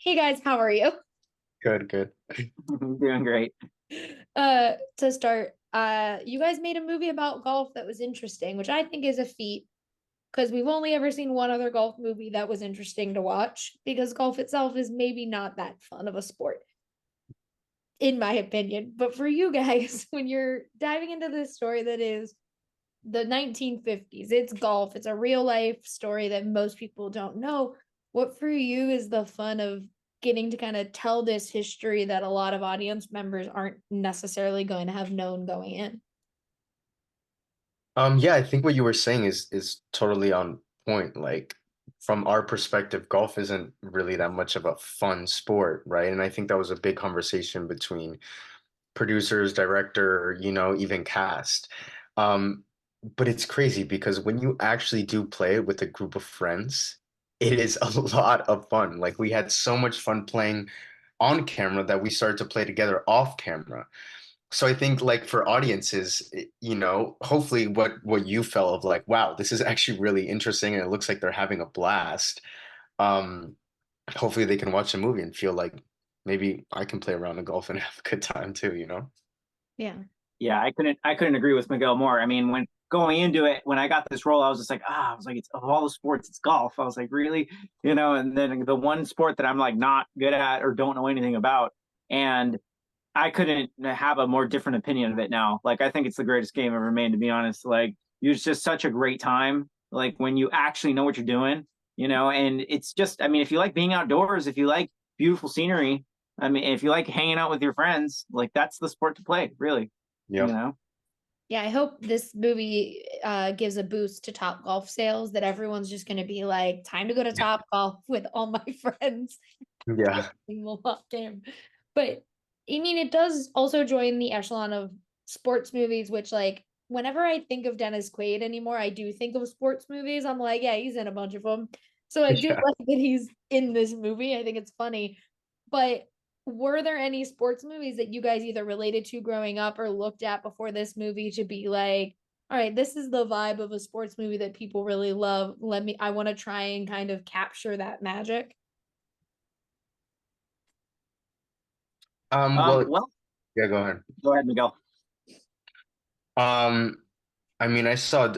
Hey guys, how are you? Good, good. Doing great. To start, you guys made a movie about golf that was interesting, which I think is a feat because we've only ever seen one other golf movie that was interesting to watch because golf itself is maybe not that fun of a sport, in my opinion. But for you guys, when you're diving into this story that is the 1950s, it's golf, it's a real life story that most people don't know. What for you is the fun of getting to kind of tell this history that a lot of audience members aren't necessarily going to have known going in? Yeah, I think what you were saying is totally on point. Like from our perspective, golf isn't really that much of a fun sport, right? And I think that was a big conversation between producers, director, even cast. Um, but it's crazy because when you actually do play it with a group of friends, it is a lot of fun. Like we had so much fun playing on camera that we started to play together off camera. So I think like for audiences, hopefully what you felt of like, wow, this is actually really interesting and it looks like they're having a blast. Um, Hopefully they can watch the movie and feel like maybe I can play around the golf and have a good time too, you know? Yeah. Yeah, I couldn't agree with Miguel more. I mean, when going into it, when I got this role, I was just like, I was like, it's of all the sports, it's golf. I was like, really? And then the one sport that I'm like not good at or don't know anything about. And I couldn't have a more different opinion of it now. Like I think it's the greatest game ever made, to be honest. Like it's just such a great time. Like when you actually know what you're doing, and it's just, I mean, if you like being outdoors, if you like beautiful scenery, I mean, if you like hanging out with your friends, like that's the sport to play, really, you Yep. know? Yeah, I hope this movie gives a boost to Top Golf sales that everyone's just going to be like, time to go to Top Golf with all my friends. Yeah. Single off game. But I mean, it does also join the echelon of sports movies, which like whenever I think of Dennis Quaid anymore, I do think of sports movies. I'm like, yeah, he's in a bunch of them. So I do Yeah. like that he's in this movie. I think it's funny. But were there any sports movies that you guys either related to growing up or looked at before this movie to be like, all right, this is the vibe of a sports movie that people really love. I want to try and kind of capture that magic. Well, Well, yeah, go ahead. go ahead, Miguel. Um, I mean, I saw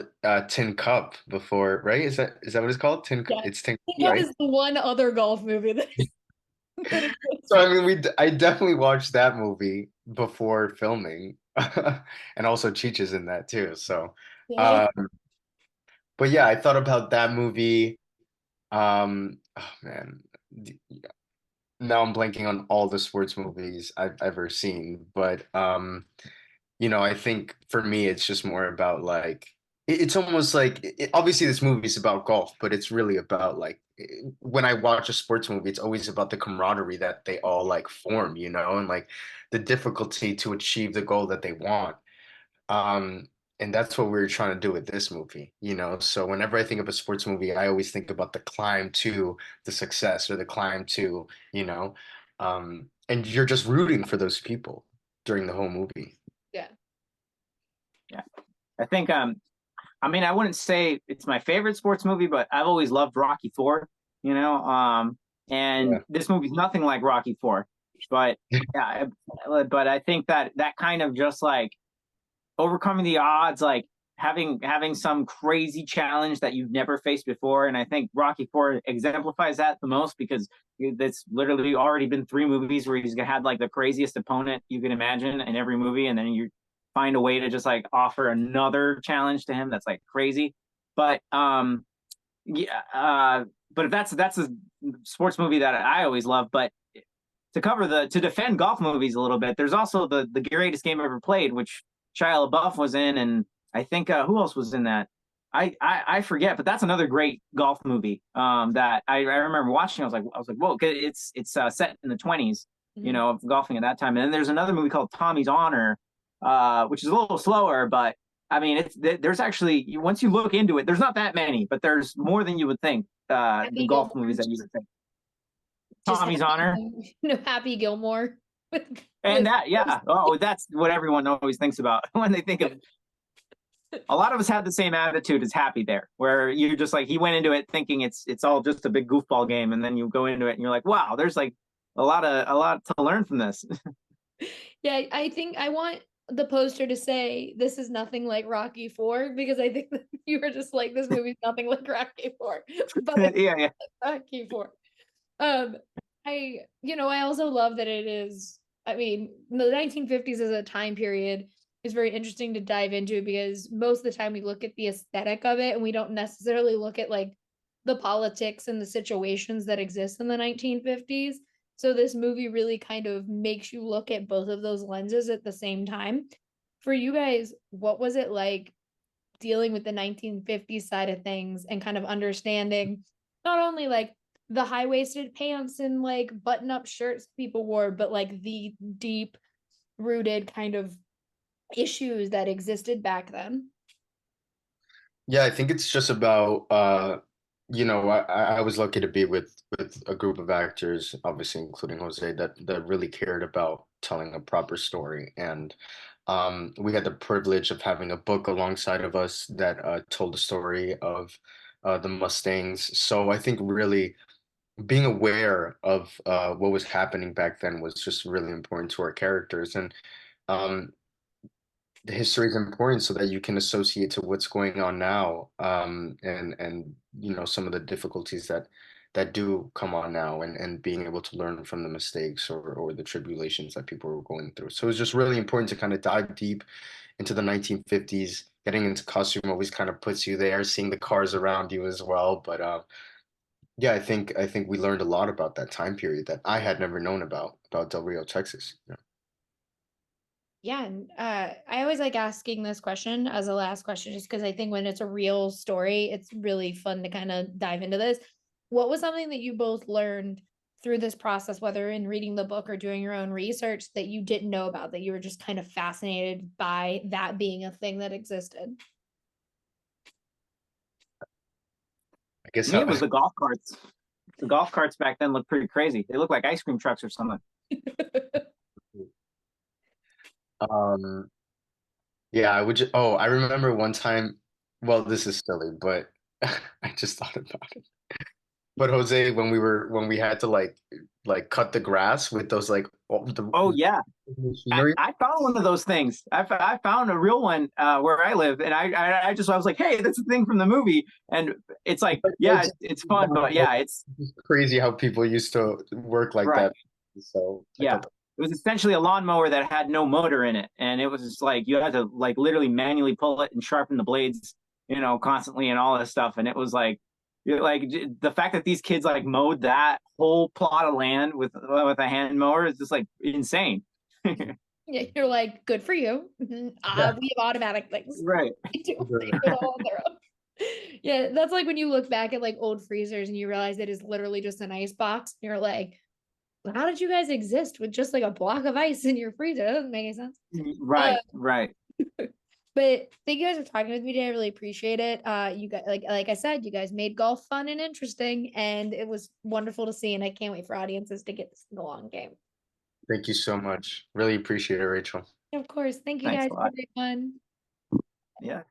Tin Cup before, right? Is that what it's called? Yeah. It's Tin I Cup, think that right? is the one other golf movie that, that exists. So I mean, I definitely watched that movie before filming, and also Cheech is in that too. So, Yeah. um, but yeah, I thought about that movie. Oh man, now I'm blanking on all the sports movies I've ever seen. But I think for me, it's just more about like it's almost like obviously this movie is about golf, but it's really about like when I watch a sports movie, it's always about the camaraderie that they all like form, and like the difficulty to achieve the goal that they want. Um, and that's what we were trying to do with this movie. So whenever I think of a sports movie, I always think about the climb to the success or the climb to, and you're just rooting for those people during the whole movie. Yeah. Yeah. I think, I mean, I wouldn't say it's my favorite sports movie, but I've always loved Rocky Four, you know, and Yeah. this movie's nothing like Rocky Four, but yeah, but I think that kind of just like overcoming the odds, like having some crazy challenge that you've never faced before. And I think Rocky Four exemplifies that the most because it's literally already been three movies where he's had like the craziest opponent you can imagine in every movie, and then you find a way to just like offer another challenge to him that's like crazy. But yeah, but if that's a sports movie that I always love. But to defend golf movies a little bit, there's also the greatest game ever played, which Shia LaBeouf was in, and I think who else was in that? I forget, but that's another great golf movie that I remember watching. I was like, whoa, it's set in the 20s, Mhm. of golfing at that time. And then there's another movie called Tommy's Honor, which is a little slower, but I mean, there's actually once you look into it, there's not that many, but there's more than you would think. The Happy golf Gilmore. movies that you would think. Just Tommy's Honor. happy, no, Happy Gilmore with And with that, yeah. Oh, that's what everyone always thinks about when they think of A lot of us had the same attitude as Happy there, where you just like he went into it thinking it's all just a big goofball game, and then you go into it and you're like, wow, there's like a lot to learn from this. Yeah, I think I want the poster to say this is nothing like Rocky 4 because I think that you were just like this movie's nothing like Rocky 4. But Yeah. Rocky 4. I also love that it is, I mean, the 1950s as a time period is very interesting to dive into because most of the time we look at the aesthetic of it and we don't necessarily look at like the politics and the situations that exist in the 1950s. So this movie really kind of makes you look at both of those lenses at the same time. For you guys, what was it like dealing with the 1950s side of things and kind of understanding not only like the high-waisted pants and like button-up shirts people wore, but like the deep rooted kind of issues that existed back then? Yeah, I think it's just about I was lucky to be with a group of actors, obviously including Jose, that really cared about telling a proper story. And we had the privilege of having a book alongside of us that told the story of the Mustangs. So I think really being aware of what was happening back then was just really important to our characters. And um, the history is important so that you can associate to what's going on now, and some of the difficulties that do come on now, and being able to learn from the mistakes or the tribulations that people were going through. So it's just really important to kind of dive deep into the 1950s. Getting into costume always kind of puts you there, seeing the cars around you as well. But yeah, I think we learned a lot about that time period that I had never known about Del Rio, Texas. Yeah. Yeah, and I always like asking this question as a last question, just because I think when it's a real story, it's really fun to kind of dive into this. What was something that you both learned through this process, whether in reading the book or doing your own research, that you didn't know about, that you were just kind of fascinated by that being a thing that existed? I guess Me, how it was the golf carts. The golf carts back then looked pretty crazy. They looked like ice cream trucks or something. um yeah, I remember one time, well, this is silly, but I just thought about it. But Jose, when we had to like cut the grass with those like all Oh the yeah, machinery. I found one of those things. I found a real one where I live, and I was like, hey, that's a thing from the movie, and it's like, yeah, it's fun, but yeah, it's It's crazy how people used to work like right. that. So I Yeah, thought, it was essentially a lawnmower that had no motor in it, and it was just like you had to like literally manually pull it and sharpen the blades, constantly and all this stuff. And it was like, the fact that these kids like mowed that whole plot of land with a hand mower is just like insane. Yeah, you're like, good for you. yeah. We have automatic things. Right. They do it all on their own. Yeah, that's like when you look back at like old freezers and you realize it is literally just an ice box. You're like, how did you guys exist with just like a block of ice in your freezer? That doesn't make any sense. Uh, Right. but thank you guys for talking with me today. I really appreciate it. You guys, like I said, you guys made golf fun and interesting, and it was wonderful to see. And I can't wait for audiences to get this in the long game. Thank you so much. Really appreciate it, Rachel. Of course. Thank you Thanks guys. a Have a lot. great one. Yeah.